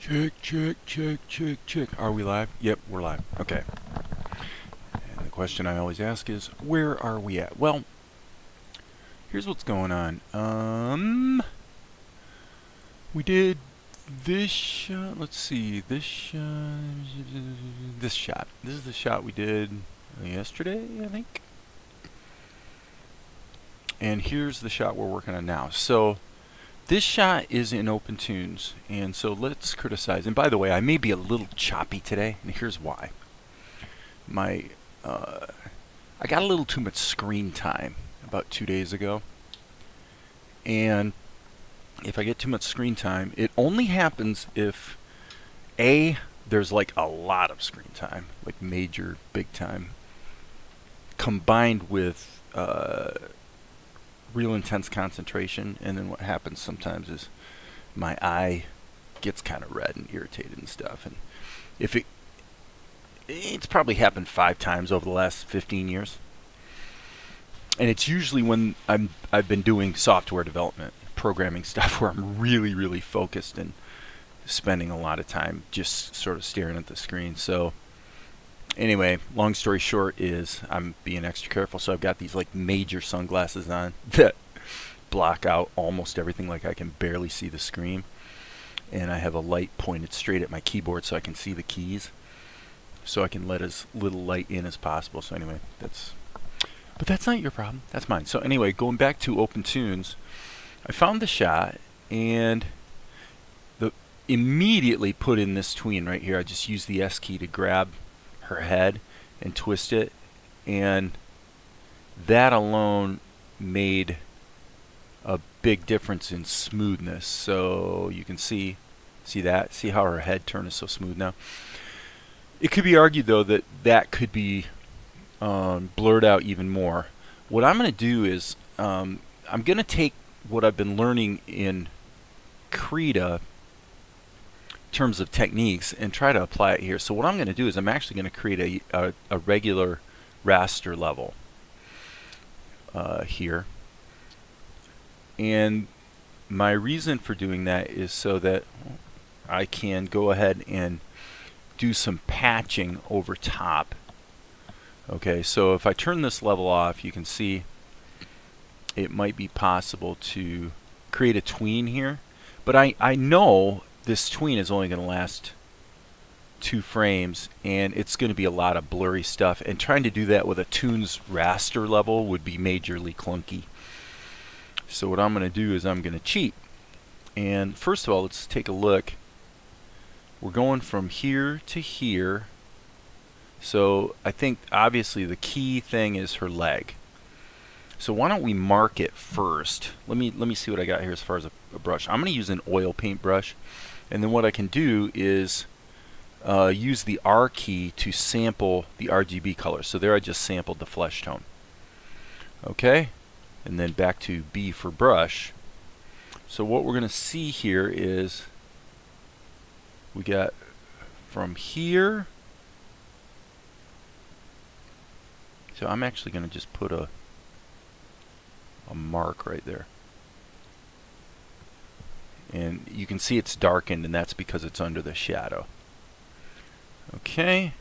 Check. Are we live? Yep, we're live. Okay. And the question I always ask is, where are we at? Well, here's what's going on. We did this shot. Let's see. This shot. This shot. This is the shot we did yesterday, I think. And here's the shot we're working on now. So this shot is in OpenToonz, and so let's criticize. And by the way, I may be a little choppy today, and here's why. I got a little too much screen time about 2 days ago, and if I get too much screen time, it only happens if there's like a lot of screen time, like major, big time, combined with real intense concentration, and then what happens sometimes is my eye gets kind of red and irritated and stuff. And if it's probably happened 5 times over the last 15 years, and it's usually when I've been doing software development, programming stuff, where I'm really focused and spending a lot of time just sort of staring at the screen. So anyway, long story short is I'm being extra careful. So I've got these like major sunglasses on that block out almost everything. Like I can barely see the screen, and I have a light pointed straight at my keyboard so I can see the keys, so I can let as little light in as possible. So anyway, but that's not your problem, that's mine. So anyway, going back to OpenToonz, I found the shot and immediately put in this tween right here. I just used the S key to grab her head and twist it, and that alone made a big difference in smoothness. So you can see how her head turn is so smooth now. It could be argued though that could be blurred out even more. What I'm going to do is I'm going to take what I've been learning in krita in terms of techniques and try to apply it here. So what I'm going to do is I'm actually going to create a regular raster level here. And my reason for doing that is so that I can go ahead and do some patching over top. Okay, so if I turn this level off, you can see it might be possible to create a tween here. But I know this tween is only going to last 2 frames, and it's going to be a lot of blurry stuff, and trying to do that with a toonz raster level would be majorly clunky. So what I'm going to do is I'm going to cheat. And first of all, let's take a look. We're going from here to here. So I think obviously the key thing is her leg. So why don't we mark it first? Let me see what I got here as far as a brush. I'm going to use an oil paint brush, and then what I can do is use the R key to sample the RGB color. So there I just sampled the flesh tone. Okay, and then back to B for brush. So what we're going to see here is we got from here. So I'm actually going to just put a mark right there. And you can see it's darkened, and that's because it's under the shadow. Okay.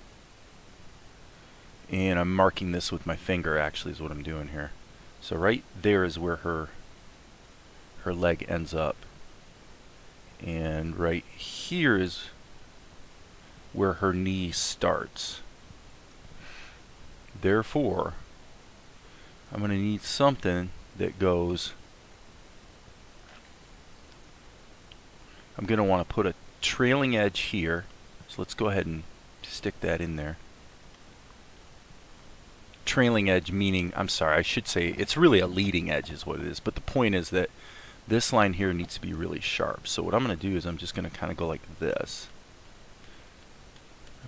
And I'm marking this with my finger, actually, is what I'm doing here. So right there is where her leg ends up. And right here is where her knee starts. Therefore, I'm going to need something that goes. I'm going to want to put a trailing edge here. So let's go ahead and stick that in there. Trailing edge meaning, I'm sorry, I should say it's really a leading edge is what it is. But the point is that this line here needs to be really sharp. So what I'm going to do is I'm just going to kind of go like this.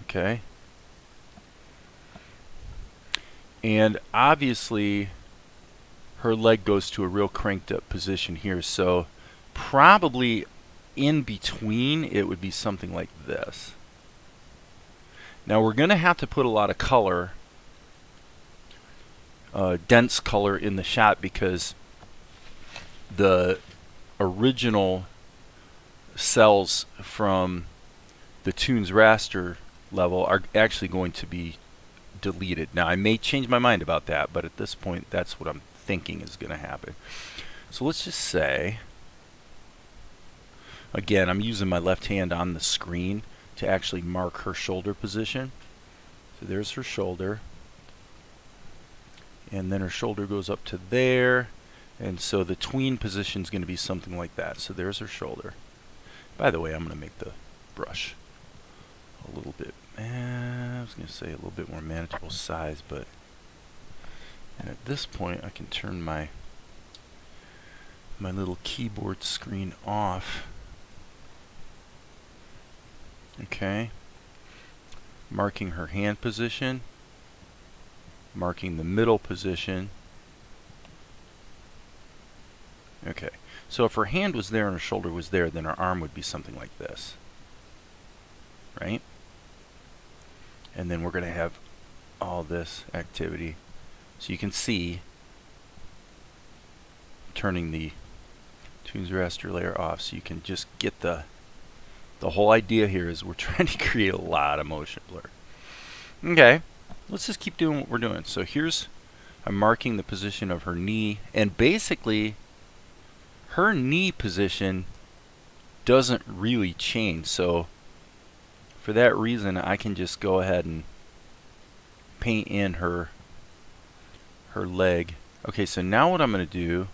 Okay. And obviously her leg goes to a real cranked up position here, so probably in between it would be something like this. Now we're going to have to put a lot of color, dense color in the shot, because the original cells from the toonz raster level are actually going to be deleted. Now I may change my mind about that, but at this point that's what I'm thinking is going to happen. So let's just say, again, I'm using my left hand on the screen to actually mark her shoulder position. So there's her shoulder, and then her shoulder goes up to there, and so the tween position is going to be something like that. So there's her shoulder. By the way, I'm going to make the brush a little bit, I was going to say a little bit more manageable size, but and at this point I can turn my little keyboard screen off. Okay, marking her hand position, marking the middle position. Okay, so if her hand was there and her shoulder was there, then her arm would be something like this, right? And then we're going to have all this activity. So you can see, turning the toonz raster layer off, so you can just get the whole idea here is we're trying to create a lot of motion blur. Okay, let's just keep doing what we're doing. So here's, I'm marking the position of her knee, and basically her knee position doesn't really change. So for that reason, I can just go ahead and paint in her leg. Okay, so now what I'm going to do,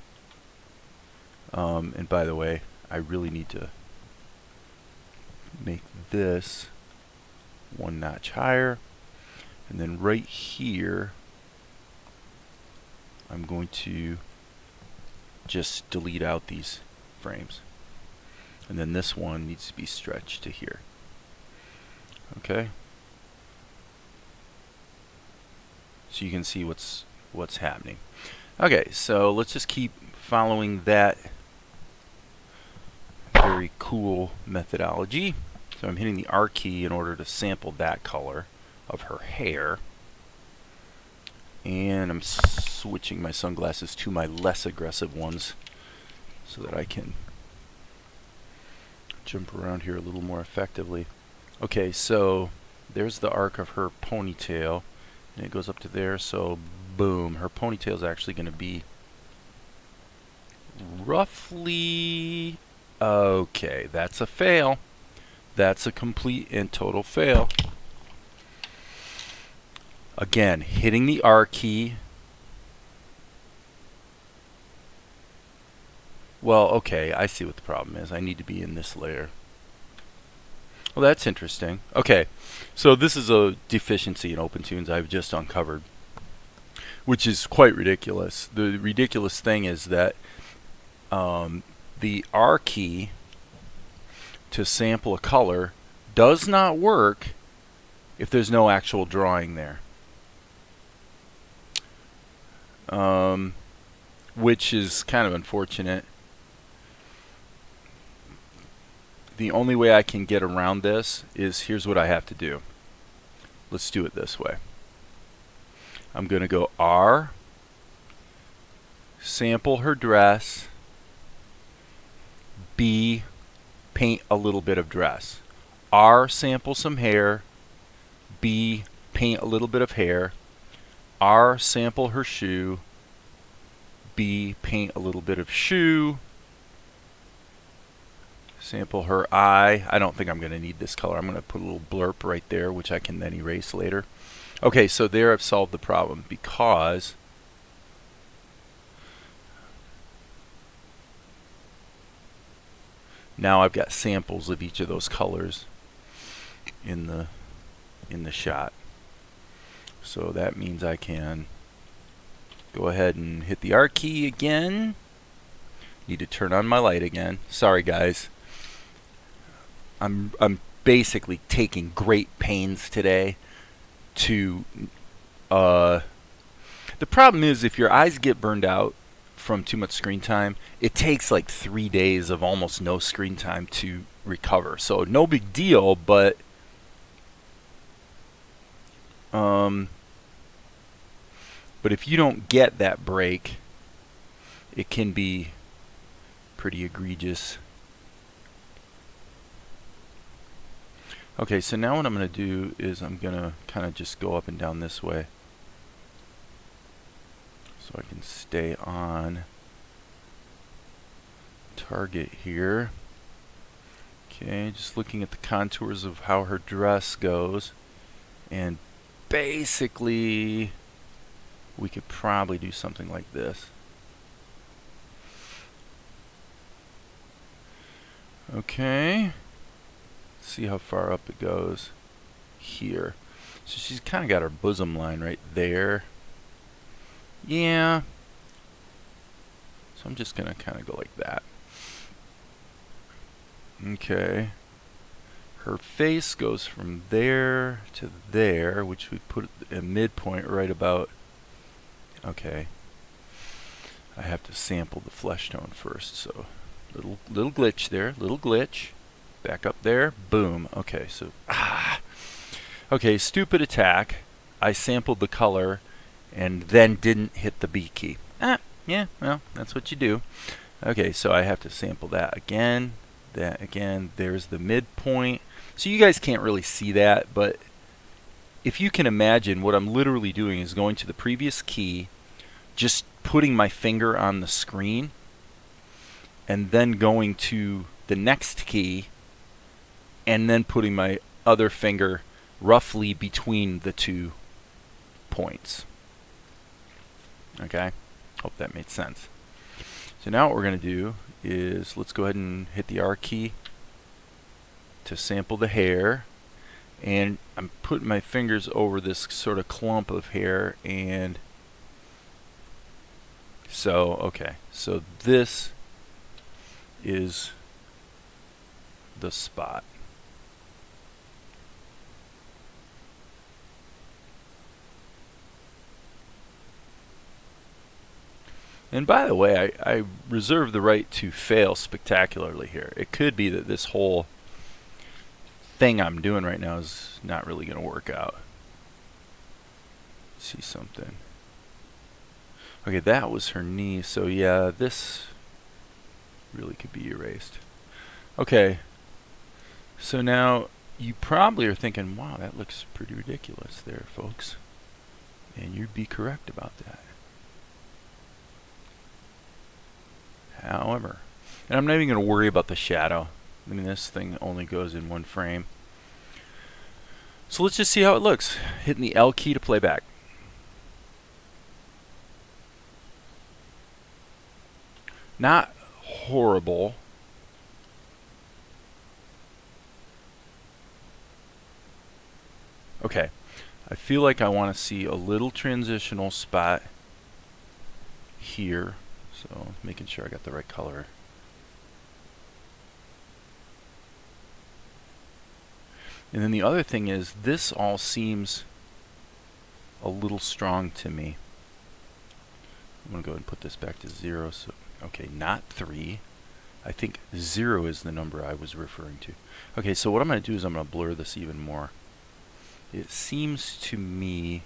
and by the way, I really need to make this one notch higher, and then right here I'm going to just delete out these frames, and then this one needs to be stretched to here. Okay, so you can see what's happening. Okay, so let's just keep following that very cool methodology. So I'm hitting the R key in order to sample that color of her hair, and I'm switching my sunglasses to my less aggressive ones so that I can jump around here a little more effectively. Okay, so there's the arc of her ponytail, and it goes up to there, so boom, her ponytail is actually going to be roughly, okay, that's a fail. That's a complete and total fail. Again, hitting the R key. Well, okay, I see what the problem is. I need to be in this layer. Well, that's interesting. Okay, so this is a deficiency in OpenToonz I've just uncovered, which is quite ridiculous. The ridiculous thing is that the R key to sample a color does not work if there's no actual drawing there, which is kind of unfortunate. The only way I can get around this is, here's what I have to do. Let's do it this way. I'm going to go R, sample her dress, B, paint a little bit of dress. R, sample some hair, B, paint a little bit of hair, R, sample her shoe, B, paint a little bit of shoe, sample her eye. I don't think I'm going to need this color. I'm going to put a little blurp right there, which I can then erase later. Okay, so there I've solved the problem, because now I've got samples of each of those colors in the shot. So that means I can go ahead and hit the R key again. Need to turn on my light again. Sorry guys. I'm basically taking great pains today to the problem is, if your eyes get burned out from too much screen time, it takes like 3 days of almost no screen time to recover. So no big deal, but if you don't get that break, it can be pretty egregious. Okay, so now what I'm going to do is I'm going to kind of just go up and down this way so I can stay on target here. Okay, just looking at the contours of how her dress goes, and basically we could probably do something like this. Okay, see how far up it goes here. So she's kind of got her bosom line right there. Yeah, so I'm just gonna kind of go like that. Okay, her face goes from there to there, which would put a midpoint right about. Okay, I have to sample the flesh tone first, so little glitch there, little glitch. Back up there, boom. Okay, so okay, stupid attack. I sampled the color and then didn't hit the B key. Yeah, well, that's what you do. Okay, so I have to sample that again. That again, there's the midpoint. So you guys can't really see that, but if you can imagine, what I'm literally doing is going to the previous key, just putting my finger on the screen, and then going to the next key, and then putting my other finger roughly between the 2 points. Okay, hope that made sense. So now what we're going to do is let's go ahead and hit the R key to sample the hair, and I'm putting my fingers over this sort of clump of hair, and so okay, so this is the spot. And by the way, I reserve the right to fail spectacularly here. It could be that this whole thing I'm doing right now is not really going to work out. Let's see something. Okay, that was her knee, so yeah, this really could be erased. Okay, so now you probably are thinking, wow, that looks pretty ridiculous there, folks. And you'd be correct about that. However, and I'm not even going to worry about the shadow. I mean, this thing only goes in 1 frame. So let's just see how it looks. Hitting the L key to play back. Not horrible. Okay, I feel like I want to see a little transitional spot here. So making sure I got the right color. And then the other thing is, this all seems a little strong to me. I'm going to go ahead and put this back to 0. So, okay, not 3. I think 0 is the number I was referring to. Okay, so what I'm going to do is I'm going to blur this even more. It seems to me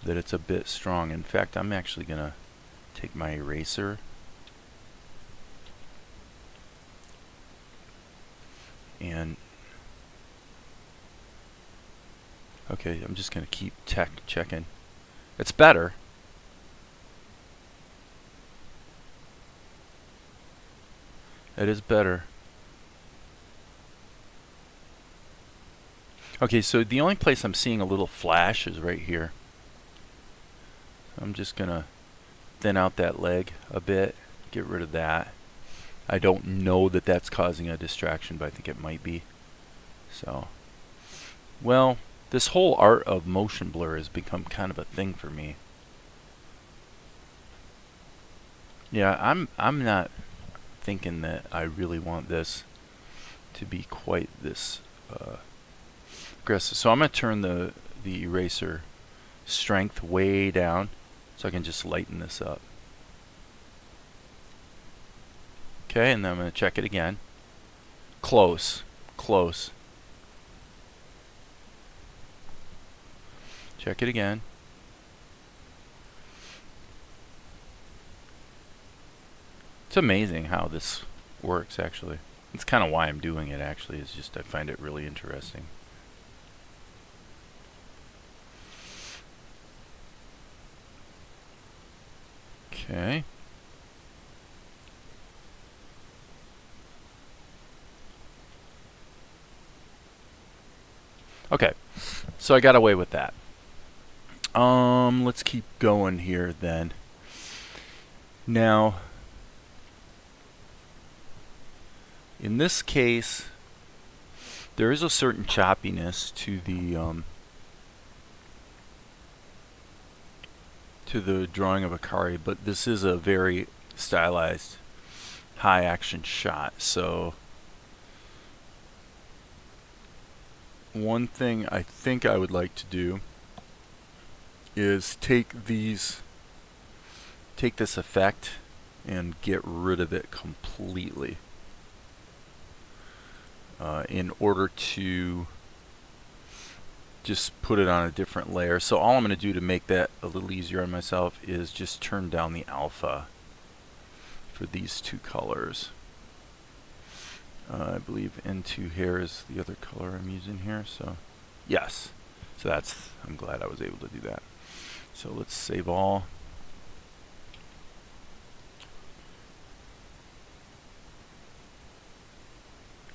that it's a bit strong. In fact, I'm actually going to take my eraser and okay, I'm just going to keep checking. It's better. It is better. Okay, so the only place I'm seeing a little flash is right here. I'm just going to thin out that leg a bit, get rid of that. I don't know that that's causing a distraction, but I think it might be. So, well, this whole art of motion blur has become kind of a thing for me. Yeah, I'm not thinking that I really want this to be quite this aggressive. So I'm going to turn the eraser strength way down so I can just lighten this up. Okay, and then I'm going to check it again. Close, close. Check it again. It's amazing how this works, actually. It's kind of why I'm doing it, actually. It's just I find it really interesting. Okay. Okay, so I got away with that. Let's keep going here then. Now, in this case, there is a certain choppiness to the drawing of Akari, but this is a very stylized high action shot. So one thing I think I would like to do is take this effect and get rid of it completely in order to just put it on a different layer. So all I'm going to do to make that a little easier on myself is just turn down the alpha for these two colors. I believe N2 here is the other color I'm using here, so yes. So I'm glad I was able to do that. So let's save all.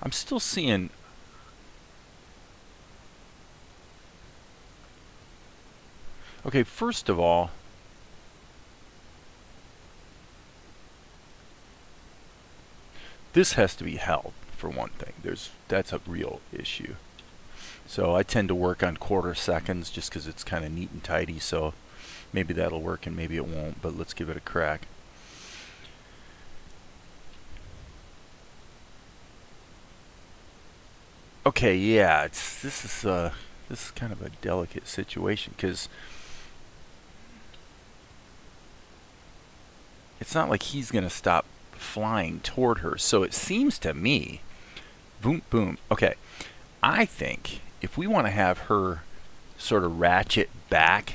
I'm still seeing okay, first of all, this has to be held for one thing. That's a real issue. So I tend to work on quarter seconds just because it's kind of neat and tidy, so maybe that'll work and maybe it won't, but let's give it a crack. Okay, yeah, this is kind of a delicate situation because it's not like he's going to stop flying toward her. So it seems to me, boom, boom. Okay, I think if we want to have her sort of ratchet back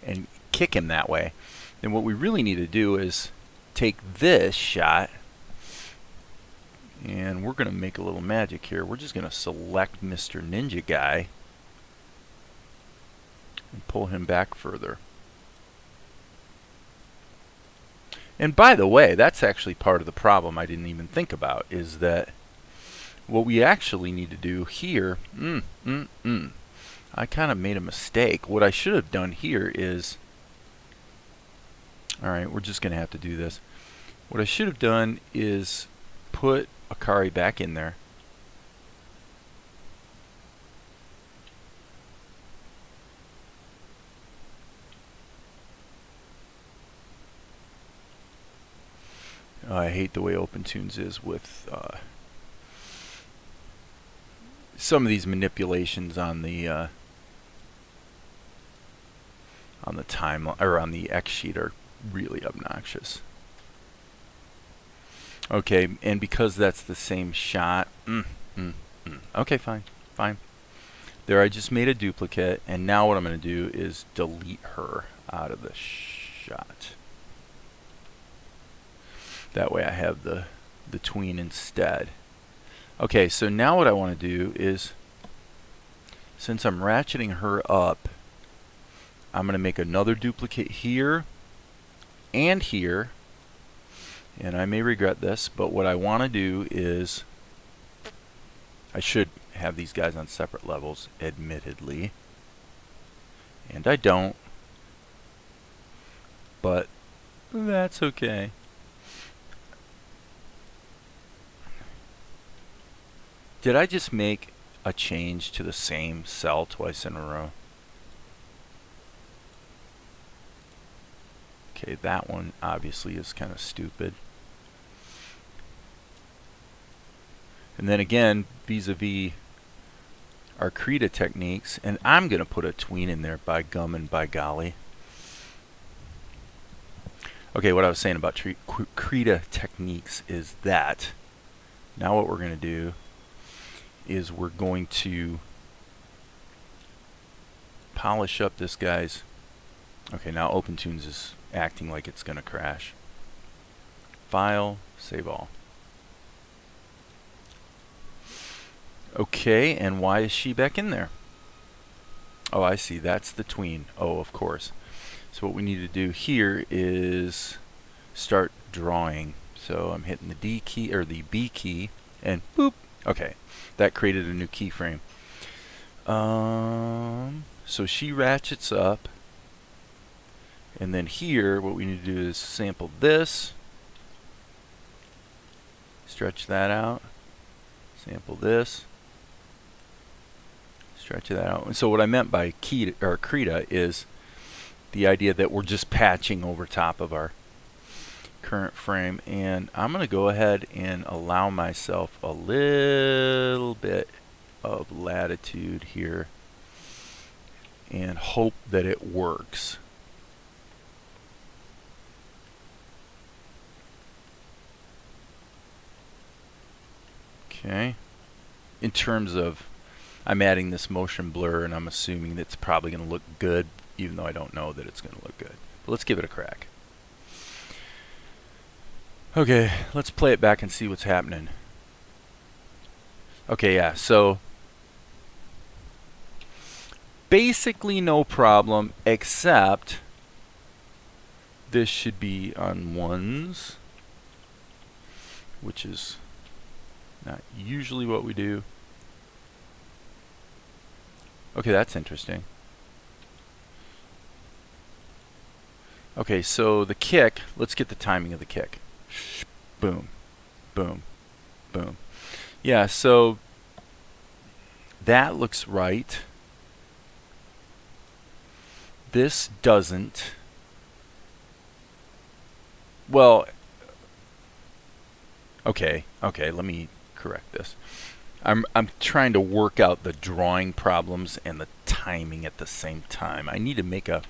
and kick him that way, then what we really need to do is take this shot, and we're going to make a little magic here. We're just going to select Mr. Ninja Guy and pull him back further. And by the way, that's actually part of the problem I didn't even think about, is that what we actually need to do here, I kind of made a mistake. What I should have done here is, alright, we're just going to have to do this. What I should have done is put Akari back in there. I hate the way OpenToonz is with some of these manipulations on the timeline or on the X sheet are really obnoxious. Okay, and because that's the same shot, okay, fine. There, I just made a duplicate, and now what I'm going to do is delete her out of the shot. That way I have the tween instead. Okay, so now what I want to do is, since I'm ratcheting her up, I'm going to make another duplicate here and here. And I may regret this, but what I want to do is, I should have these guys on separate levels, admittedly. And I don't. But that's okay. Did I just make a change to the same cell twice in a row? Okay, that one obviously is kind of stupid. And then again, vis-a-vis our krita techniques, and I'm going to put a tween in there, by gum and by golly. Okay, what I was saying about krita techniques is that now what we're going to do is we're going to polish up this guy's. Okay, now OpenToonz is acting like it's going to crash. File, save all. Okay, and why is she back in there? Oh, I see. That's the tween. Oh, of course. So what we need to do here is start drawing. So I'm hitting the D key or the B key and boop. Okay, that created a new keyframe. So she ratchets up, and then here what we need to do is sample this, stretch that out, sample this, stretch that out. And so what I meant by krita is the idea that we're just patching over top of our current frame. And I'm going to go ahead and allow myself a little bit of latitude here and hope that it works. Okay. In terms of, I'm adding this motion blur and I'm assuming that's probably going to look good, even though I don't know that it's going to look good. But let's give it a crack. Okay, let's play it back and see what's happening. Okay, yeah, so basically no problem, except this should be on ones, which is not usually what we do. Okay, that's interesting. Okay, so the kick, let's get the timing of the kick. Boom, boom, boom. Yeah, so that looks right. This doesn't. Well, okay, let me correct this. I'm trying to work out the drawing problems and the timing at the same time. I need to make a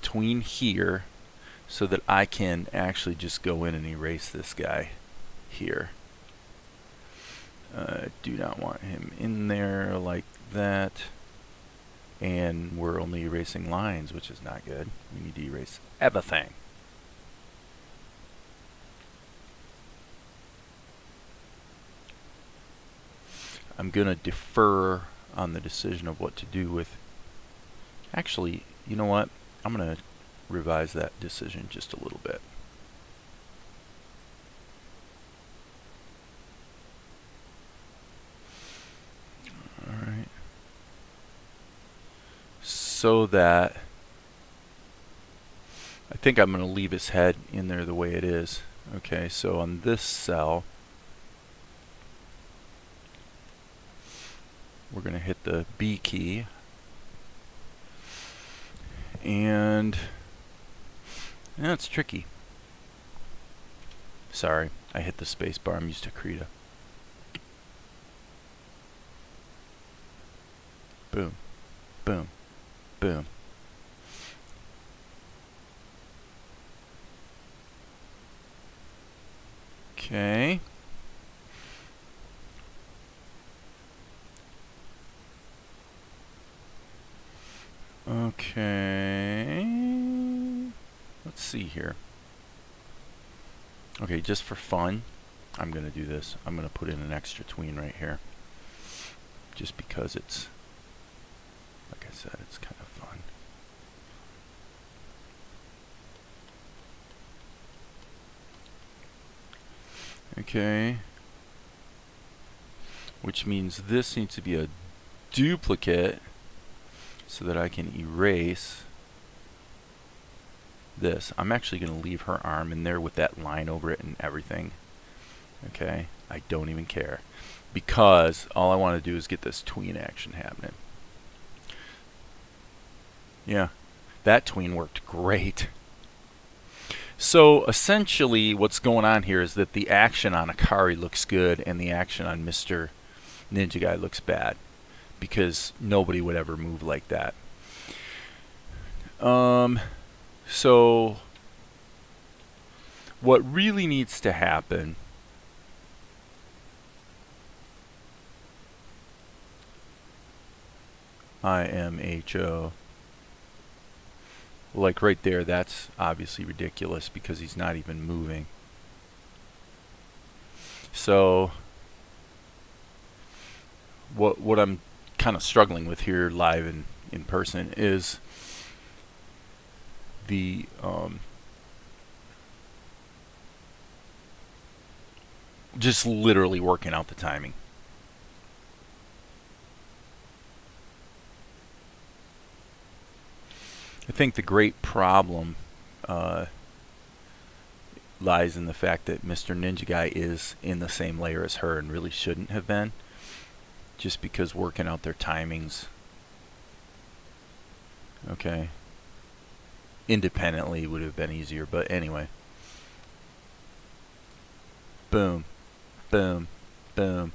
tween here so that I can actually just go in and erase this guy here. Do not want him in there like that. And we're only erasing lines, which is not good. We need to erase everything. I'm going to defer on the decision of what to do with. Actually, you know what? I'm going to revise that decision just a little bit. Alright. So that I think I'm going to leave his head in there the way it is. Okay, so on this cell, we're going to hit the B key. And it's tricky. Sorry, I hit the space bar. I'm used to krita. Boom, boom, boom. Okay. Okay. Let's see here. Okay, just for fun, I'm going to do this. I'm going to put in an extra tween right here. Just because it's, like I said, it's kind of fun. Okay. Which means this needs to be a duplicate so that I can erase this. I'm actually going to leave her arm in there with that line over it and everything. Okay, I don't even care because all I want to do is get this tween action happening. Yeah, that tween worked great. So essentially what's going on here is that the action on Akari looks good and the action on Mr. Ninja Guy looks bad because nobody would ever move like that. So what really needs to happen IMHO, like right there, that's obviously ridiculous because he's not even moving. So what I'm kind of struggling with here live and in person is the just literally working out the timing. I think the great problem lies in the fact that Mr. Ninja Guy is in the same layer as her and really shouldn't have been, just because working out their timings, okay, independently would have been easier. But anyway, boom, boom, boom.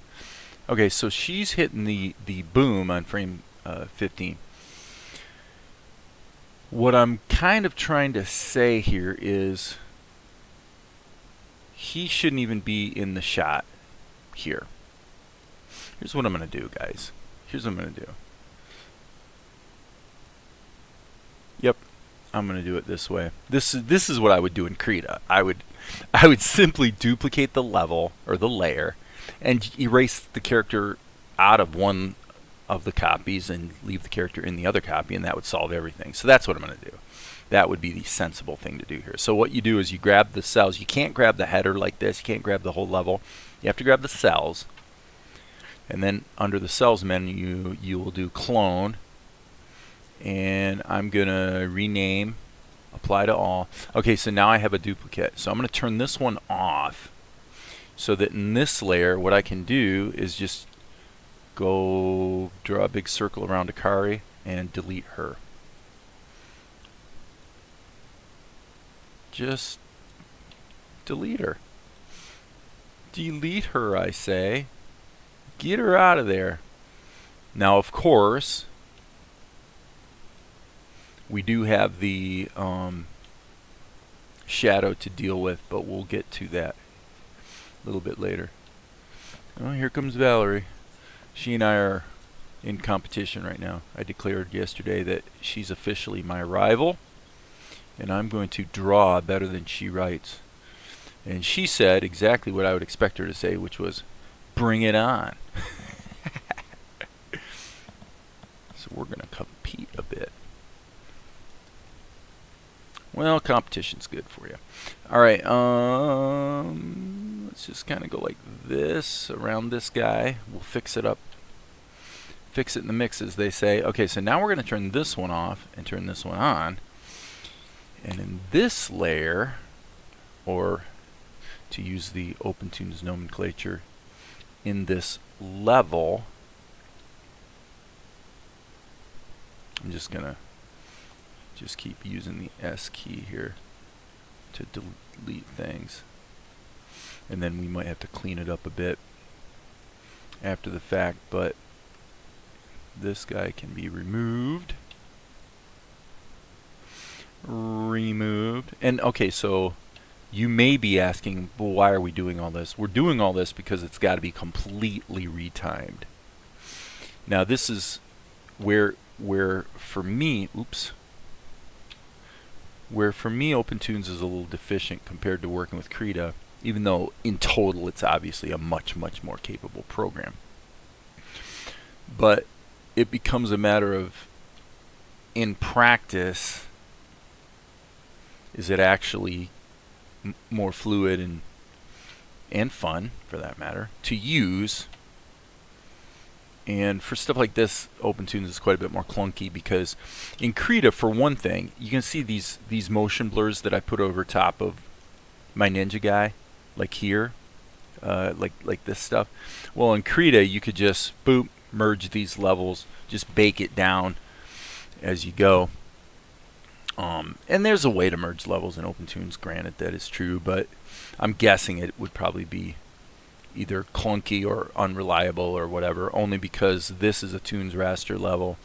Okay, so she's hitting the boom on frame 15. What I'm kind of trying to say here is he shouldn't even be in the shot here. Here's what I'm going to do, guys. Here's what I'm going to do. Yep, I'm going to do it this way. This is what I would do in Krita. I would simply duplicate the level or the layer and erase the character out of one of the copies and leave the character in the other copy, and that would solve everything. So that's what I'm going to do. That would be the sensible thing to do here. So what you do is you grab the cells. You can't grab the header like this. You can't grab the whole level. You have to grab the cells. And then under the cells menu, you will do clone. And I'm going to rename, apply to all. Okay, so now I have a duplicate. So I'm going to turn this one off so that in this layer, what I can do is just go draw a big circle around Akari and delete her. Just delete her. Delete her, I say. Get her out of there. Now, of course, we do have the shadow to deal with, but we'll get to that a little bit later. Oh, here comes Valerie. She and I are in competition right now. I declared yesterday that she's officially my rival, and I'm going to draw better than she writes. And she said exactly what I would expect her to say, which was, bring it on. So we're going to compete a bit. Well, competition's good for you. All right, let's just kind of go like this around this guy. We'll fix it up. Fix it in the mix, as they say. Okay, so now we're going to turn this one off and turn this one on. And in this layer, or to use the OpenToonz nomenclature, in this level, I'm just going to keep using the S key here to delete things. And then we might have to clean it up a bit after the fact, but this guy can be removed. Removed. And okay, so you may be asking, well, why are we doing all this? We're doing all this because it's got to be completely retimed. Now this is where for me, where for me OpenToonz is a little deficient compared to working with Krita, even though in total it's obviously a much more capable program. But it becomes a matter of, in practice, is it actually more fluid and fun, for that matter, to use. And for stuff like this, OpenToonz is quite a bit more clunky, because in Krita, for one thing, you can see these motion blurs that I put over top of my Ninja Guy, like here, like this stuff. Well, in Krita, you could just boop, merge these levels, just bake it down as you go. And there's a way to merge levels in OpenToonz, granted, that is true, but I'm guessing it would probably be either clunky or unreliable or whatever, only because this is a toonz raster level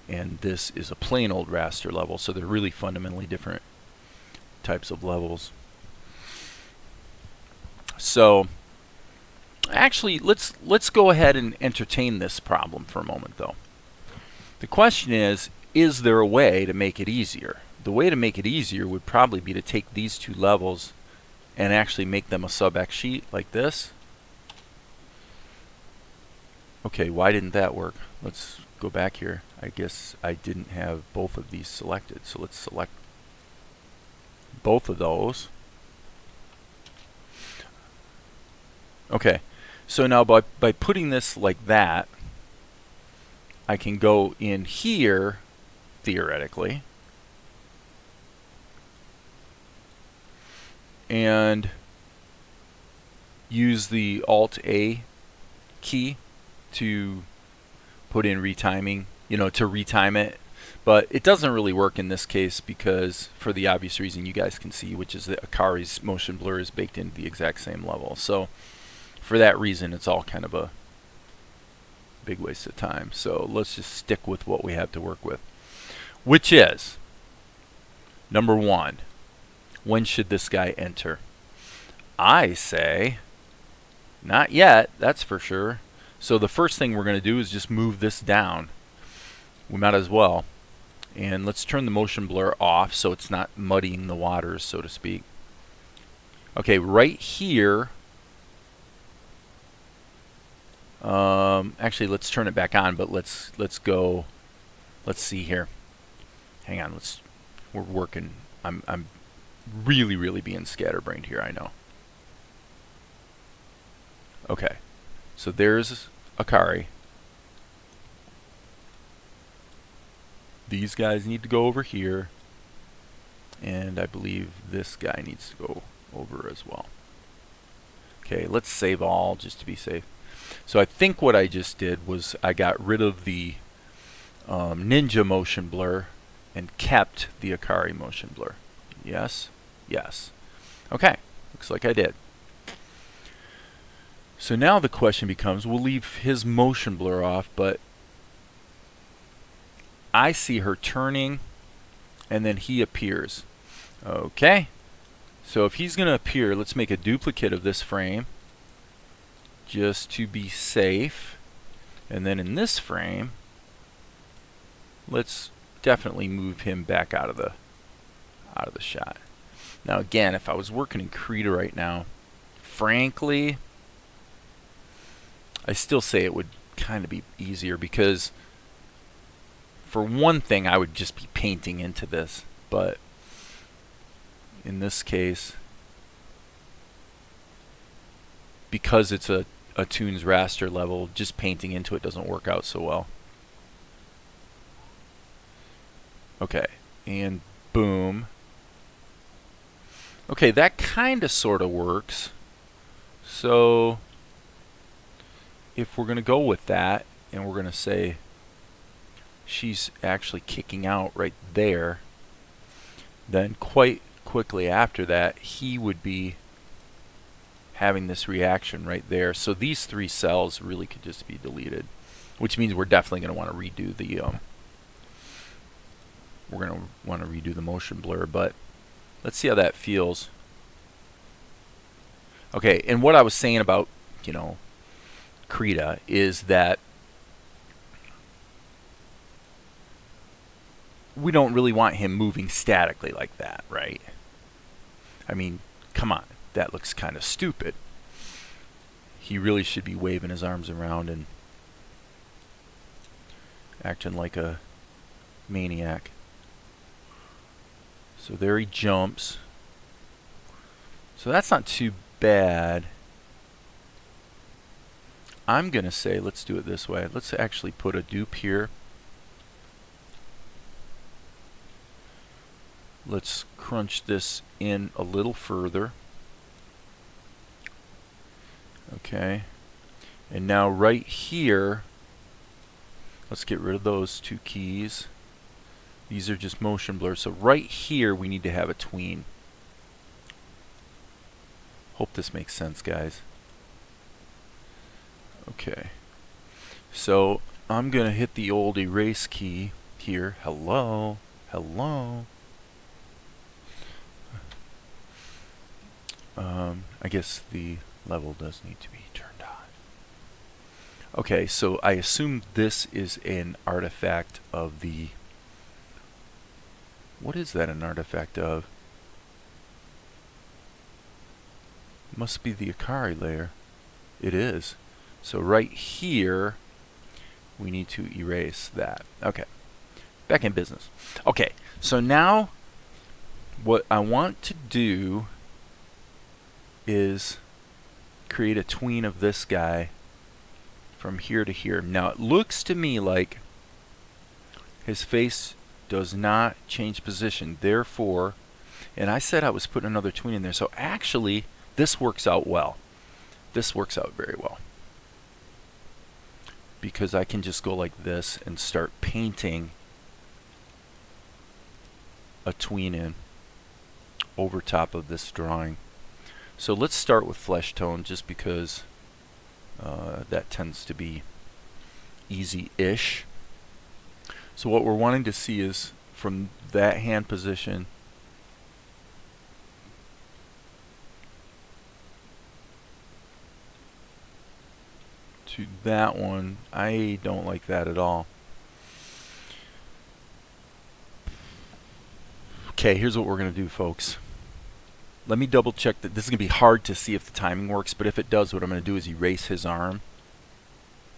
and this is a plain old raster level, so they're really fundamentally different types of levels. So actually, let's go ahead and entertain this problem for a moment, though. The question is there a way to make it easier? The way to make it easier would probably be to take these two levels and actually make them a sub X sheet like this. Okay, why didn't that work? Let's go back here. I guess I didn't have both of these selected, so let's select both of those. Okay, so now by putting this like that, I can go in here, theoretically, and use the Alt-A key to put in retiming, to retime it. But it doesn't really work in this case because, for the obvious reason you guys can see, which is that Akari's motion blur is baked into the exact same level. So for that reason, it's all kind of a big waste of time. So let's just stick with what we have to work with, which is, number one, when should this guy enter? I say, not yet, that's for sure. So the first thing we're going to do is just move this down. We might as well. And let's turn the motion blur off so it's not muddying the waters, so to speak. Okay, right here. Actually, let's turn it back on, but let's go. Let's see here. Hang on, we're working. I'm really being scatterbrained here, I know. Okay, so there's Akari. These guys need to go over here, and I believe this guy needs to go over as well. Okay, let's save all just to be safe. So I think what I just did was I got rid of the Ninja motion blur and kept the Akari motion blur. Yes? Yes. Okay, looks like I did. So now the question becomes, we'll leave his motion blur off, but I see her turning, and then he appears. Okay, so if he's going to appear, let's make a duplicate of this frame just to be safe. And then in this frame, let's definitely move him back out of the shot. Now again, if I was working in Krita right now, frankly, I still say it would kind of be easier because, for one thing, I would just be painting into this, but in this case, because it's a toonz raster level, just painting into it doesn't work out so well. Okay, and boom. Okay, that kind of sort of works. So if we're going to go with that, and we're going to say she's actually kicking out right there, then quite quickly after that, he would be having this reaction right there. So these three cells really could just be deleted, which means we're definitely going to want to redo the motion blur, but let's see how that feels. Okay, and what I was saying about, Krita is that we don't really want him moving statically like that, right? I mean, come on, that looks kind of stupid. He really should be waving his arms around and acting like a maniac. So there he jumps. So that's not too bad. I'm going to say, let's do it this way. Let's actually put a dupe here. Let's crunch this in a little further. Okay. And now right here, let's get rid of those two keys. These are just motion blurs. So right here, we need to have a tween. Hope this makes sense, guys. Okay. So I'm going to hit the old erase key here. Hello. Hello. I guess the level does need to be turned on. Okay, so I assume this is an artifact of the... What is that an artifact of? Must be the Akari layer. It is. So right here, we need to erase that. Okay, back in business. Okay, so now what I want to do is create a tween of this guy from here to here. Now it looks to me like his face does not change position, therefore, and I said I was putting another tween in there, so actually this works out well. This works out very well, because I can just go like this and start painting a tween in over top of this drawing. So let's start with flesh tone, just because that tends to be easy-ish. So what we're wanting to see is from that hand position to that one. I don't like that at all. Okay, here's what we're going to do, folks. Let me double check that. This is going to be hard to see if the timing works, but if it does, what I'm going to do is erase his arm.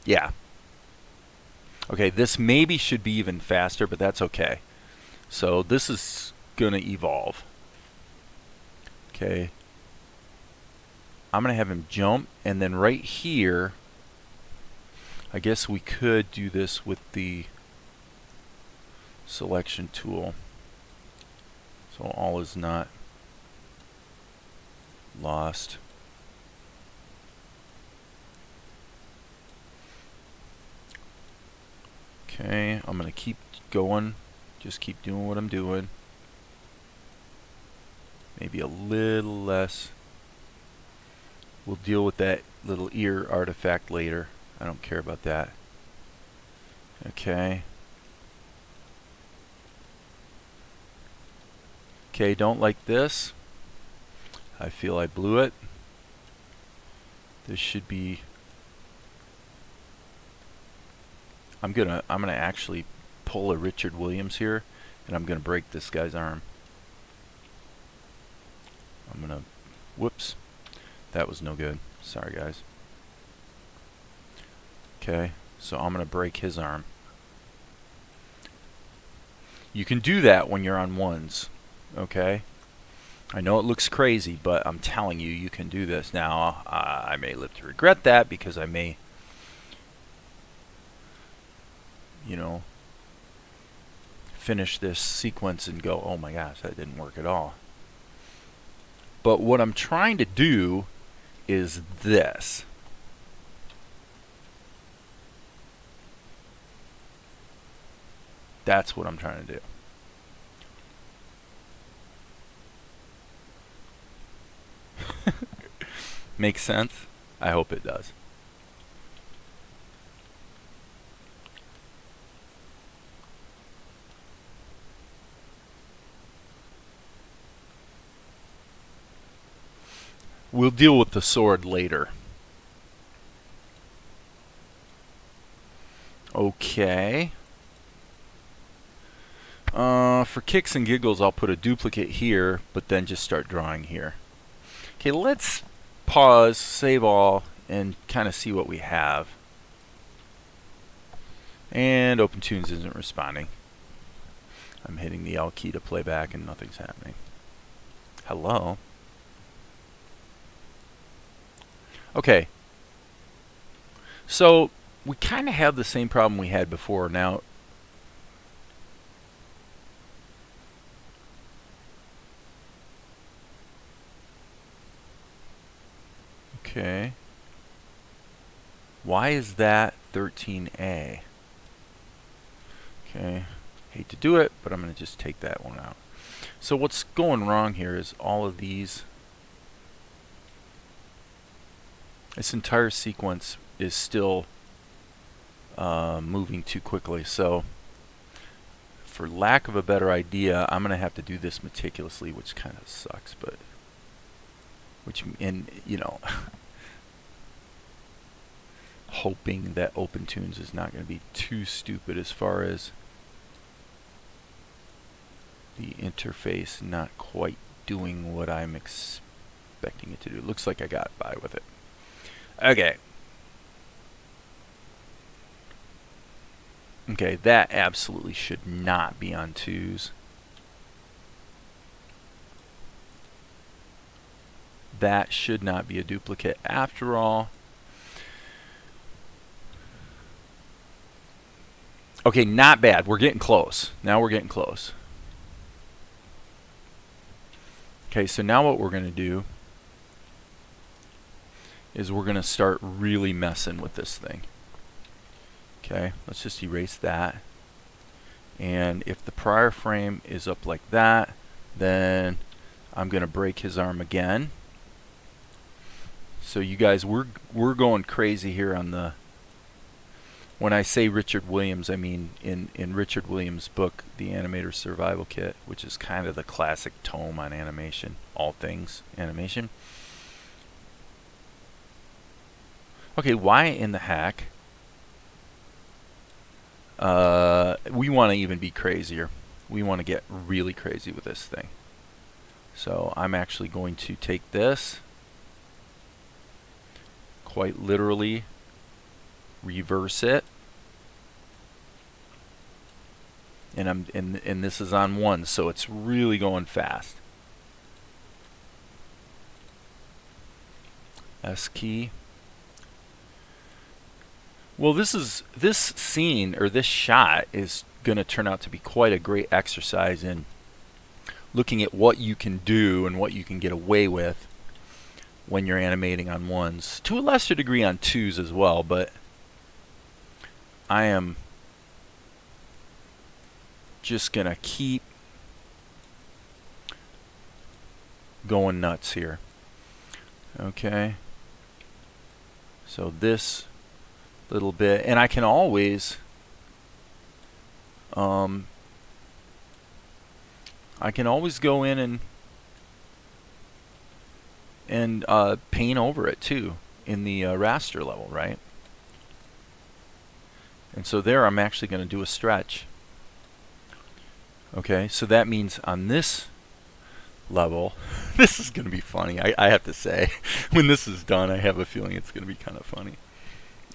Yeah. Okay, this maybe should be even faster, but that's okay. So this is going to evolve. Okay. I'm going to have him jump, and then right here, I guess we could do this with the selection tool. So all is not lost. Okay, I'm going to keep going. Just keep doing what I'm doing. Maybe a little less. We'll deal with that little ear artifact later. I don't care about that. Okay. Okay, don't like this. I feel I blew it. This should be... I'm gonna actually pull a Richard Williams here, and I'm gonna break this guy's arm. I'm gonna... Whoops. That was no good. Sorry, guys. Okay, so I'm gonna break his arm. You can do that when you're on ones. Okay? I know it looks crazy, but I'm telling you, you can do this. Now, I may live to regret that, because I may, you know, finish this sequence and go, oh my gosh, that didn't work at all. But what I'm trying to do is this. That's what I'm trying to do. Makes sense? I hope it does. We'll deal with the sword later. Okay. For kicks and giggles, I'll put a duplicate here, but then just start drawing here. Okay, let's pause, save all, and kind of see what we have. And OpenToonz isn't responding. I'm hitting the L key to play back and nothing's happening. Hello? Okay. So, we kind of have the same problem we had before. Now, okay. Why is that 13A? Okay. Hate to do it, but I'm going to just take that one out. So what's going wrong here is all of these, this entire sequence is still moving too quickly. So for lack of a better idea, I'm going to have to do this meticulously, which kind of sucks, but you know, hoping that OpenToonz is not going to be too stupid as far as the interface not quite doing what I'm expecting it to do. It looks like I got by with it. Okay. Okay, that absolutely should not be on twos. That should not be a duplicate after all. Okay, not bad. We're getting close. Now we're getting close. Okay, so now what we're going to do is we're going to start really messing with this thing. Okay, let's just erase that. And if the prior frame is up like that, then I'm going to break his arm again. So you guys, we're going crazy here on the... When I say Richard Williams, I mean in Richard Williams' book, The Animator's Survival Kit, which is kind of the classic tome on animation, all things animation. Okay, why in the heck? We want to even be crazier. We want to get really crazy with this thing. So I'm actually going to take this, quite literally reverse it, and this is on 1, so it's really going fast. S key. Well, this scene, or this shot, is going to turn out to be quite a great exercise in looking at what you can do and what you can get away with when you're animating on 1s. To a lesser degree on 2s as well, but I am just going to keep going nuts here. Okay. So this little bit, and I can always go in and paint over it too in the raster level, right? And so there I'm actually going to do a stretch. Okay, so that means on this level, this is going to be funny, I have to say. When this is done, I have a feeling it's going to be kind of funny.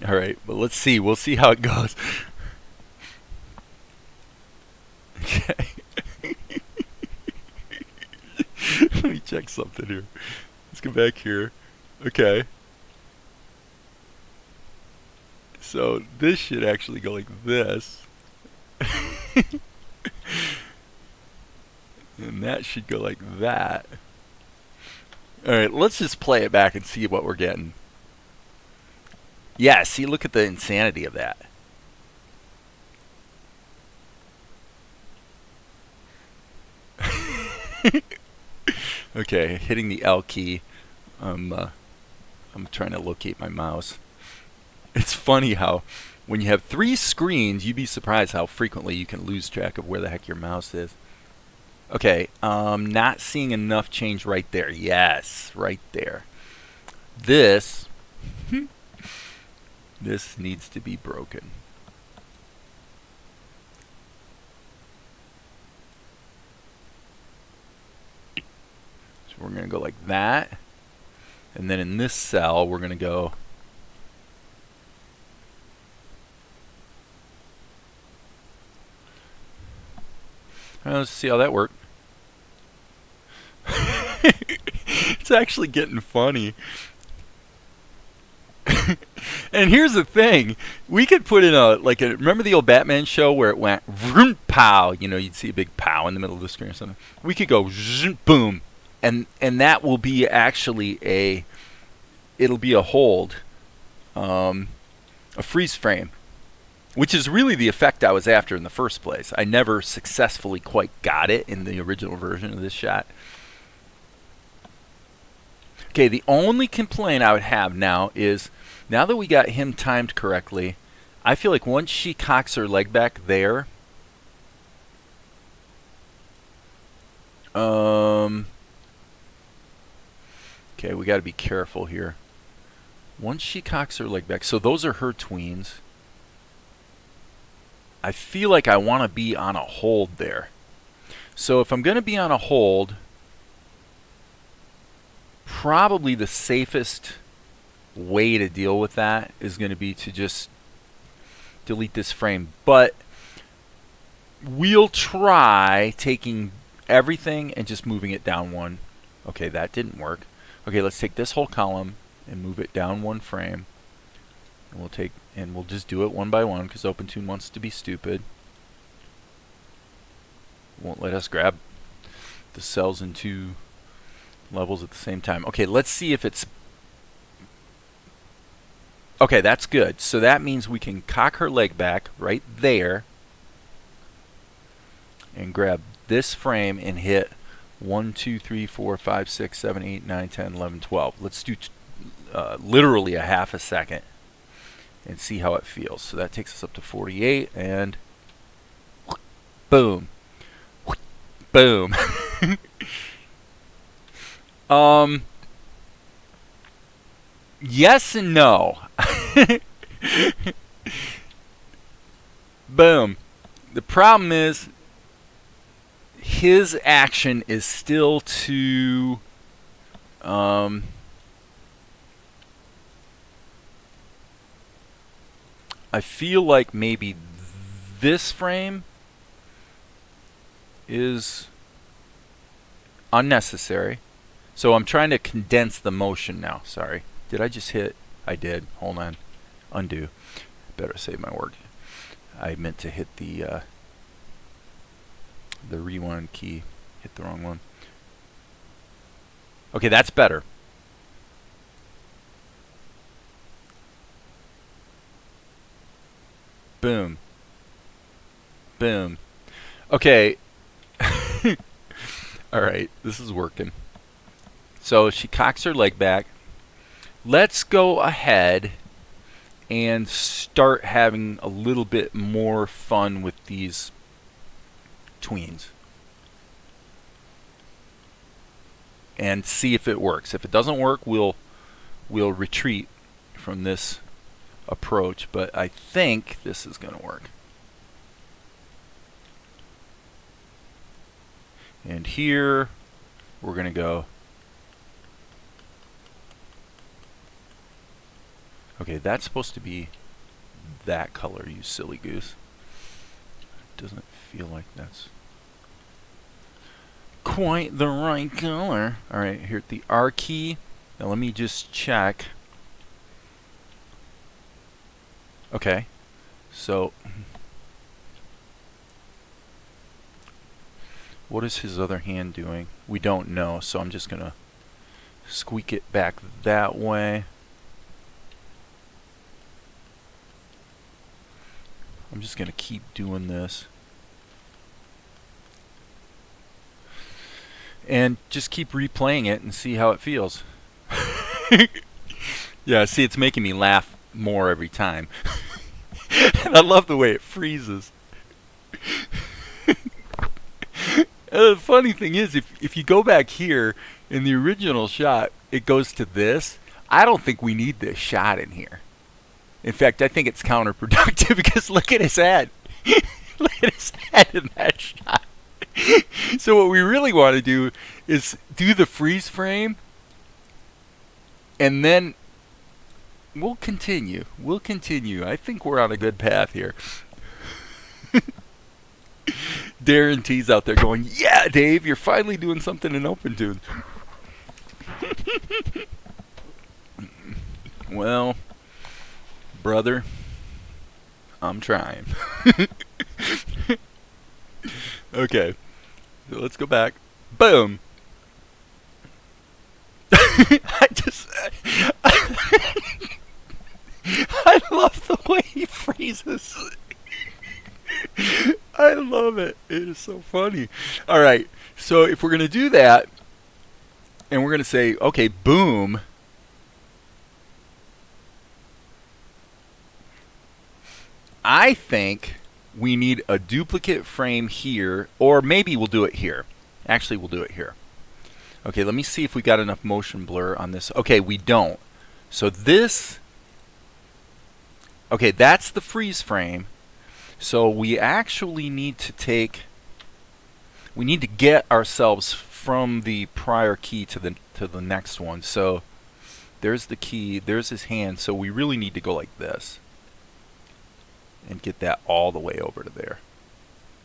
Alright, but let's see. We'll see how it goes. Okay. Let me check something here. Let's go back here. Okay. So this should actually go like this. And that should go like that. Alright, let's just play it back and see what we're getting. Yeah, see, look at the insanity of that. Okay, hitting the L key. I'm trying to locate my mouse. It's funny how when you have 3 screens, you'd be surprised how frequently you can lose track of where the heck your mouse is. Okay, not seeing enough change right there. Yes, right there. This this needs to be broken. So we're going to go like that. And then in this cell, we're going to go let's see how that worked. It's actually getting funny. And here's the thing, we could put in remember the old Batman show where it went vroom pow, you know, you'd see a big pow in the middle of the screen or something. We could go zoom, boom, and that will be actually it'll be a hold, a freeze frame, which is really the effect I was after in the first place. I never successfully quite got it in the original version of this shot. Okay, the only complaint I would have now is, now that we got him timed correctly, I feel like once she cocks her leg back there, okay, we got to be careful here. Once she cocks her leg back, so those are her tweens. I feel like I want to be on a hold there. So if I'm going to be on a hold, probably the safest way to deal with that is going to be to just delete this frame. But we'll try taking everything and just moving it down one. Okay, that didn't work. Okay, let's take this whole column and move it down one frame. And we'll just do it one by one because OpenToonz wants to be stupid. Won't let us grab the cells in two levels at the same time. Okay, let's see if it's... Okay, that's good. So that means we can cock her leg back right there and grab this frame and hit 1, 2, 3, 4, 5, 6, 7, 8, 9, 10, 11, 12. Let's do literally a half a second and see how it feels. So that takes us up to 48 and boom. Boom. Yes and no. Boom. The problem is his action is still too I feel like maybe this frame is unnecessary. So I'm trying to condense the motion now. Sorry. Did I just hit? I did. Hold on. Undo. Better save my work. I meant to hit the rewind key. Hit the wrong one. Okay, that's better. Boom. Boom. Okay. Alright, this is working. So she cocks her leg back. Let's go ahead and start having a little bit more fun with these tweens. And see if it works. If it doesn't work, we'll retreat from this approach, but I think this is going to work. And here we're going to go. Okay, that's supposed to be that color, you silly goose. Doesn't feel like that's quite the right color. Alright, here at the R key. Now let me just check. Okay, so what is his other hand doing? We don't know, so I'm just gonna squeak it back that way. I'm just gonna keep doing this and just keep replaying it and see how it feels. Yeah, see, it's making me laugh more every time. And I love the way it freezes. The funny thing is, if you go back here in the original shot, it goes to this. I don't think we need this shot in here. In fact, I think it's counterproductive because look at his head. Look at his head in that shot. So what we really want to do is do the freeze frame, and then we'll continue. We'll continue. I think we're on a good path here. Darren T's out there going, yeah, Dave, you're finally doing something in OpenToonz. Well, brother, I'm trying. Okay, so let's go back. Boom. I love the way he freezes. I love it. It is so funny. All right, so if we're going to do that, and we're going to say, okay, boom. I think we need a duplicate frame here, or maybe we'll do it here. Actually, we'll do it here. Okay, let me see if we got enough motion blur on this. Okay, we don't. So this, okay, that's the freeze frame. So we actually need to take, we need to get ourselves from the prior key to the next one. So there's the key, there's his hand. So we really need to go like this and get that all the way over to there.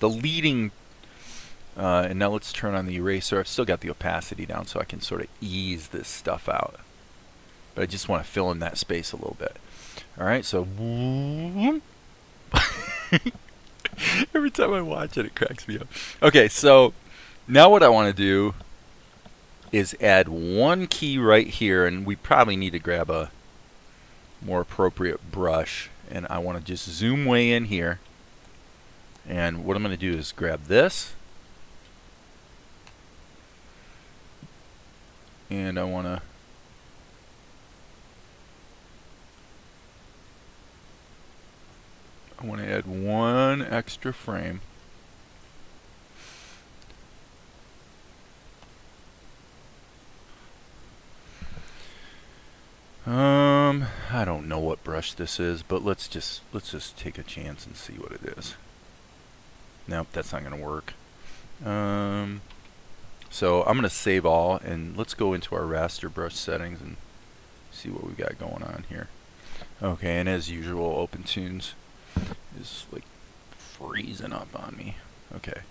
the leading, and now let's turn on the eraser. I've still got the opacity down so I can sort of ease this stuff out. But I just want to fill in that space a little bit. Alright, so every time I watch it, it cracks me up. Okay, so now what I want to do is add one key right here, and we probably need to grab a more appropriate brush, and I want to just zoom way in here. And what I'm going to do is grab this, and I want to add one extra frame. I don't know what brush this is, but let's just take a chance and see what it is. Nope, that's not going to work. So I'm going to save all, and let's go into our raster brush settings and see what we got going on here. Okay, and as usual, OpenToonz is like freezing up on me. Okay,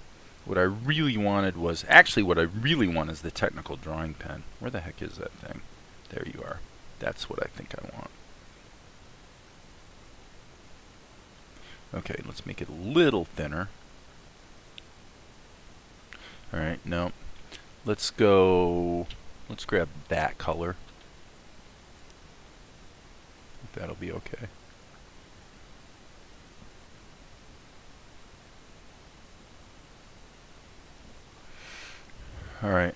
what I really wanted was, actually what I really want is the technical drawing pen. Where the heck is that thing? There you are. That's what I think I want. Okay, let's make it a little thinner. Alright, no. Let's grab that color. That'll be okay. Alright.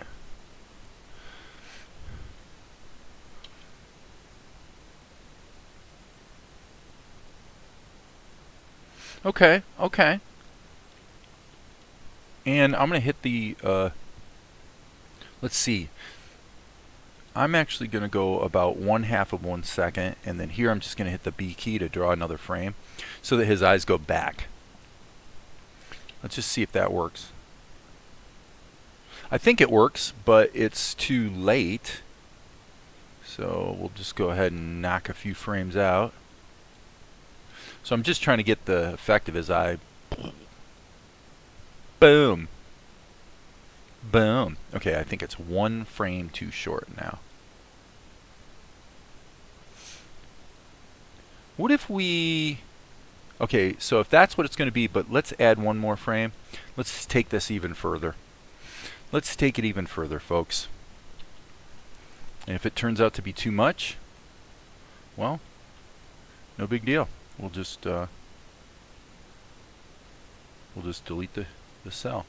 Okay, okay. And I'm going to hit the, let's see. I'm actually going to go about 1/2 of 1 second, and then here I'm just going to hit the B key to draw another frame so that his eyes go back. Let's just see if that works. I think it works, but it's too late. So we'll just go ahead and knock a few frames out. So I'm just trying to get the effect of his eye. Boom. Boom. Okay, I think it's 1 frame too short now. What if we... Okay, so if that's what it's going to be, but let's add 1 more frame. Let's take this even further. Let's take it even further, folks. And if it turns out to be too much, well, no big deal. We'll just delete the cell.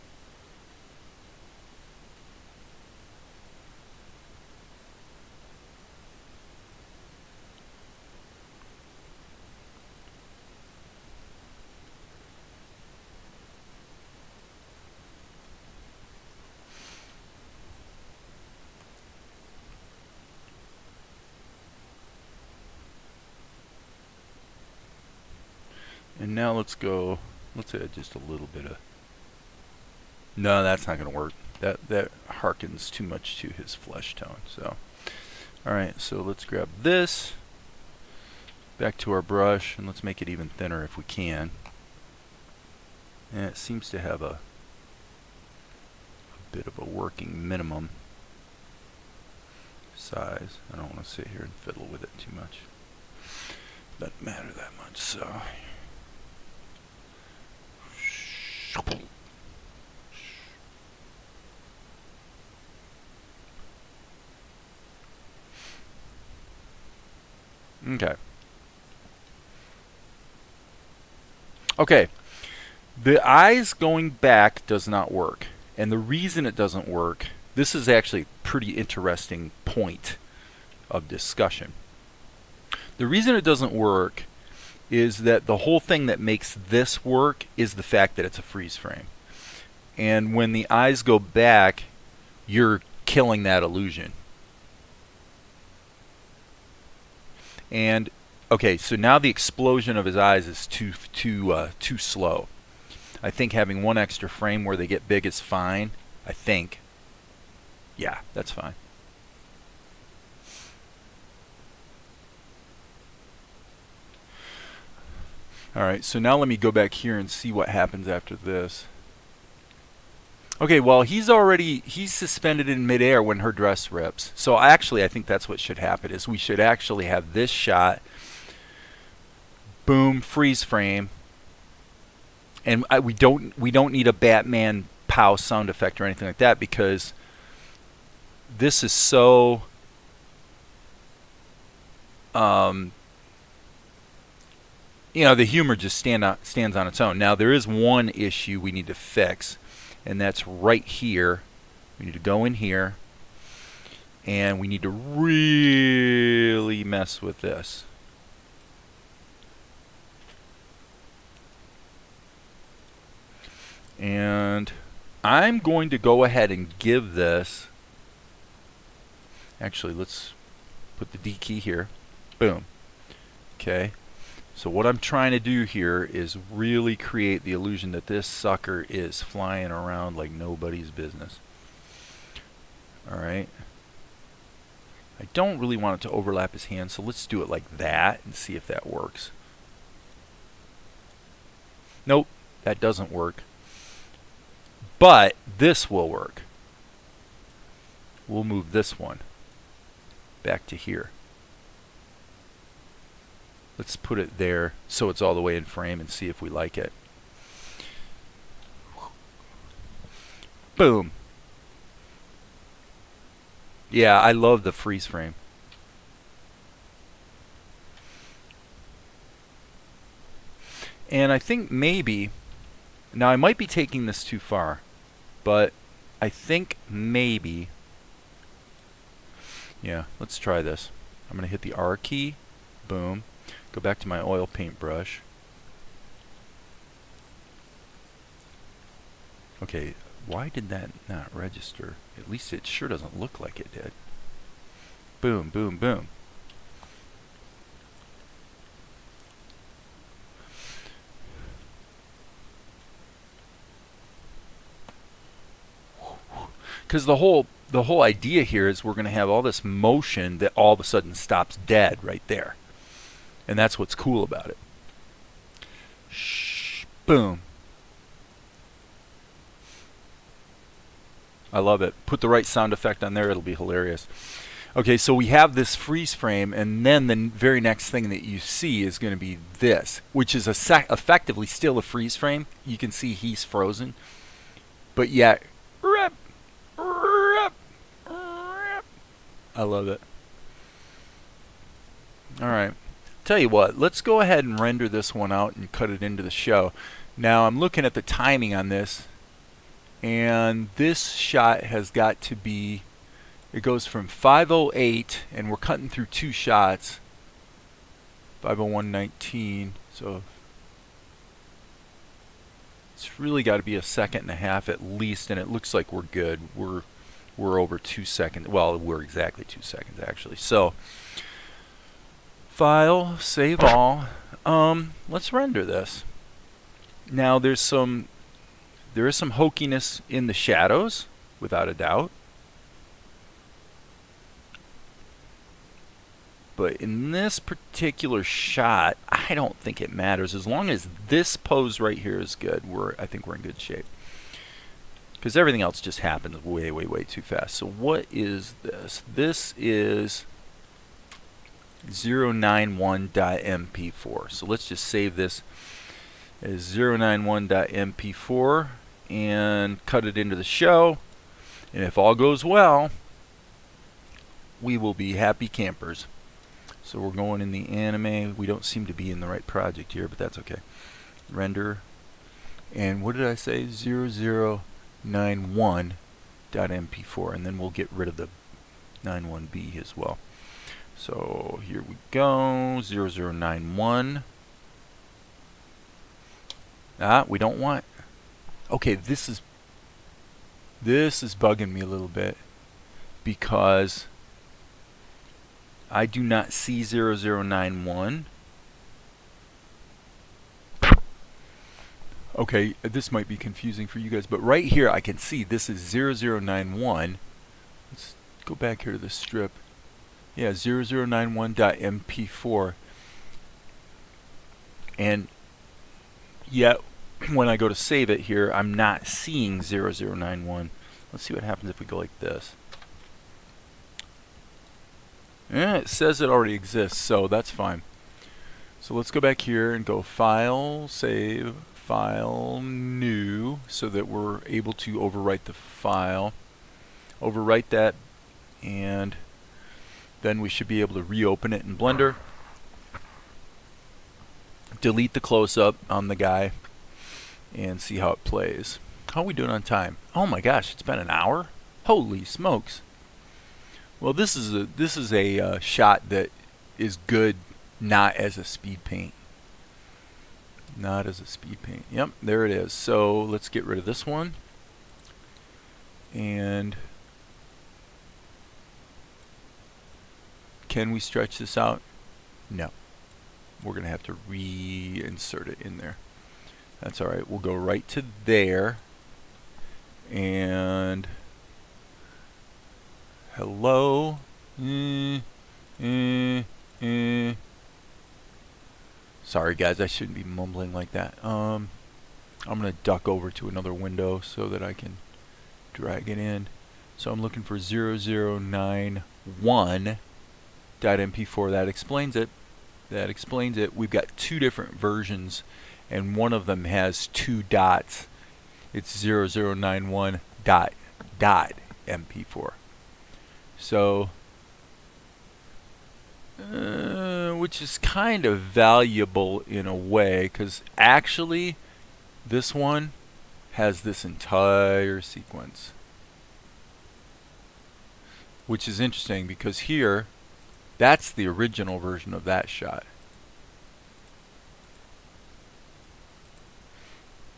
And now let's add just a little bit of... No, that's not going to work. That harkens too much to his flesh tone. So, alright, so let's grab this, back to our brush, and let's make it even thinner if we can. And it seems to have a bit of a working minimum size. I don't want to sit here and fiddle with it too much. Doesn't matter that much, so... Okay. Okay. The eyes going back does not work. And the reason it doesn't work, this is actually a pretty interesting point of discussion. The reason it doesn't work is that the whole thing that makes this work is the fact that it's a freeze frame. And when the eyes go back, you're killing that illusion. And okay, so now the explosion of his eyes is too slow. I think having 1 extra frame where they get big is fine. I think. Yeah, that's fine. Alright, so now let me go back here and see what happens after this. Okay, well, he's suspended in midair when her dress rips. So actually, I think that's what should happen is we should actually have this shot, boom, freeze frame, and we don't need a Batman pow sound effect or anything like that because this is so the humor just stands on its own. Now there is one issue we need to fix, and that's right here. We need to go in here, and we need to really mess with this. And I'm going to go ahead and give this, actually let's put the D key here, boom. Okay, so what I'm trying to do here is really create the illusion that this sucker is flying around like nobody's business. Alright, I don't really want it to overlap his hand, so let's do it like that and see if that works. Nope, that doesn't work. But this will work. We'll move this one back to here. Let's put it there so it's all the way in frame and see if we like it. Boom. Yeah, I love the freeze frame. And I think maybe, now I might be taking this too far, but I think maybe, yeah, let's try this. I'm going to hit the R key, boom, go back to my oil paintbrush. Okay, why did that not register? At least it sure doesn't look like it did. Boom, boom, boom. Because the whole idea here is we're going to have all this motion that all of a sudden stops dead right there. And that's what's cool about it. Shh, boom. I love it. Put the right sound effect on there, it'll be hilarious. Okay, so we have this freeze frame, and then the very next thing that you see is going to be this, which is effectively still a freeze frame. You can see he's frozen, but yet, I love it. Alright, tell you what, let's go ahead and render this one out and cut it into the show. Now I'm looking at the timing on this, and this shot has got to be, it goes from 5:08, and we're cutting through two shots, 5:01:19, so it's really got to be a second and a half at least, and it looks like we're good. We're over 2 seconds. Well, we're exactly 2 seconds actually. So, file, save all. Let's render this. Now there is some hokiness in the shadows, without a doubt. But in this particular shot, I don't think it matters. As long as this pose right here is good, I think we're in good shape. Because everything else just happens way, way, way too fast. So what is this? This is 091.mp4. So let's just save this as 091.mp4 and cut it into the show. And if all goes well, we will be happy campers. So we're going in the anime. We don't seem to be in the right project here, but that's okay. Render. And what did I say? 0091.mp4. And then we'll get rid of the 91b as well. So here we go. 0091. We don't want. Okay, this is bugging me a little bit because I do not see 0091. Okay, this might be confusing for you guys, but right here I can see this is 0091. Let's go back here to the strip. Yeah, 0091.mp4. And yet when I go to save it here, I'm not seeing 0091. Let's see what happens if we go like this. Yeah, it says it already exists, so that's fine. So let's go back here and go File, Save, File, New, so that we're able to overwrite the file. Overwrite that, and then we should be able to reopen it in Blender. Delete the close-up on the guy and see how it plays. How are we doing on time? Oh my gosh, it's been an hour? Holy smokes. Well, this is a shot that is good not as a speed paint. Not as a speed paint. Yep, there it is. So let's get rid of this one. And can we stretch this out? No. We're going to have to reinsert it in there. That's all right. We'll go right to there. And hello. Sorry guys, I shouldn't be mumbling like that. I'm going to duck over to another window so that I can drag it in. So I'm looking for 0091.mp4. That explains it. That explains it. We've got two different versions, and one of them has two dots. It's 0091.mp4. So, which is kind of valuable in a way, because actually this one has this entire sequence, which is interesting because here, that's the original version of that shot.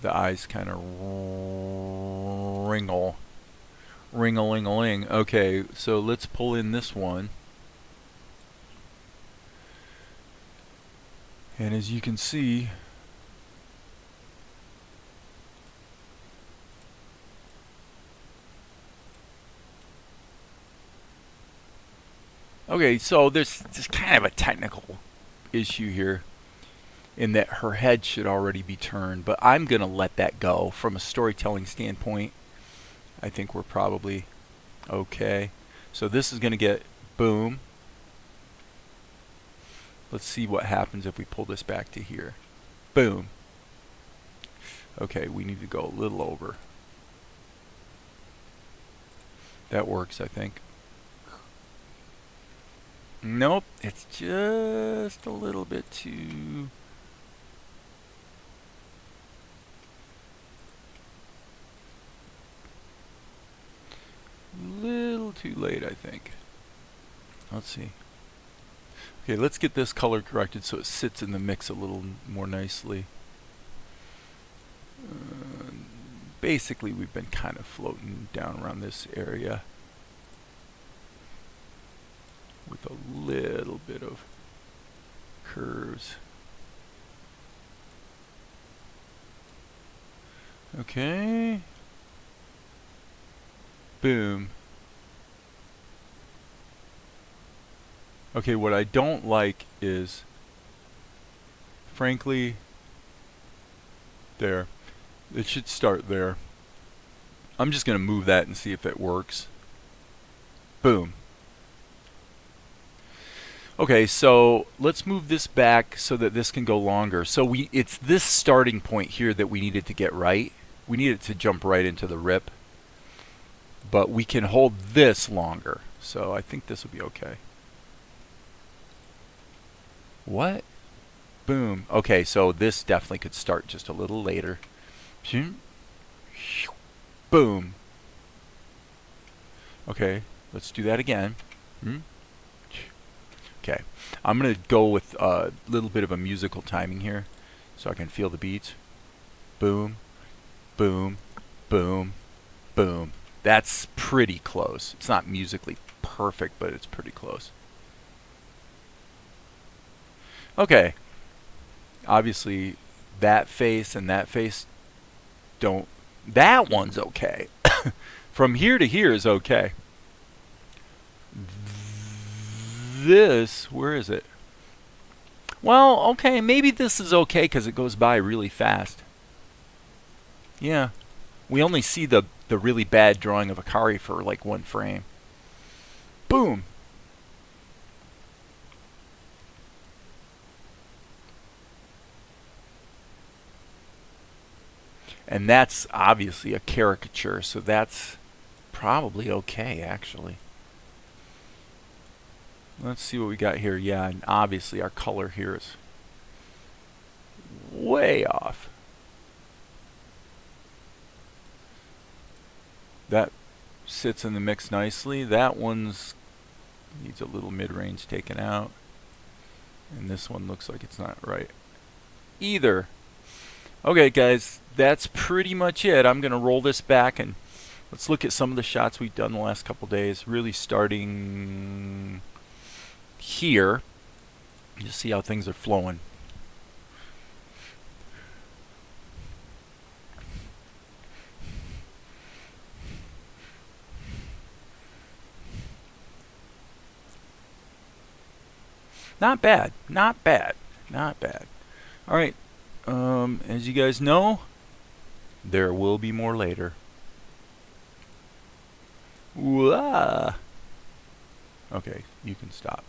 The eyes kind of ring-a-ling-a-ling. Okay, so let's pull in this one. And as you can see, okay, so there's kind of a technical issue here in that her head should already be turned, but I'm going to let that go. From a storytelling standpoint, I think we're probably okay. So this is going to get boom. Let's see what happens if we pull this back to here. Boom. Okay, we need to go a little over. That works, I think. Nope, it's just a little bit too... little too late, I think. Let's see. Okay, let's get this color corrected so it sits in the mix a little more nicely. Basically, we've been kind of floating down around this area with a little bit of curves. Okay. Boom. Okay, what I don't like is, frankly, there. It should start there. I'm just going to move that and see if it works. Boom. Okay, so let's move this back so that this can go longer. So it's this starting point here that we needed to get right. We need it to jump right into the rip. But we can hold this longer. So I think this will be okay. What? Boom. Okay, so this definitely could start just a little later. Boom. Okay, let's do that again. Okay, I'm going to go with a little bit of a musical timing here so I can feel the beats. Boom, boom, boom, boom. That's pretty close. It's not musically perfect, but it's pretty close. Okay. Obviously, that face and that face don't... That one's okay. From here to here is okay. This, where is it? Well, okay, maybe this is okay because it goes by really fast. Yeah. We only see the really bad drawing of Akari for like 1 frame. Boom! And that's obviously a caricature, so that's probably okay, actually. Let's see what we got here. Yeah, and obviously our color here is way off. That sits in the mix nicely. That one's needs a little mid-range taken out. And this one looks like it's not right either. Okay, guys, that's pretty much it. I'm going to roll this back and let's look at some of the shots we've done the last couple days, really starting here. You see how things are flowing. Not bad, not bad, not bad. All right, as you guys know, there will be more later. Wah. Okay, you can stop.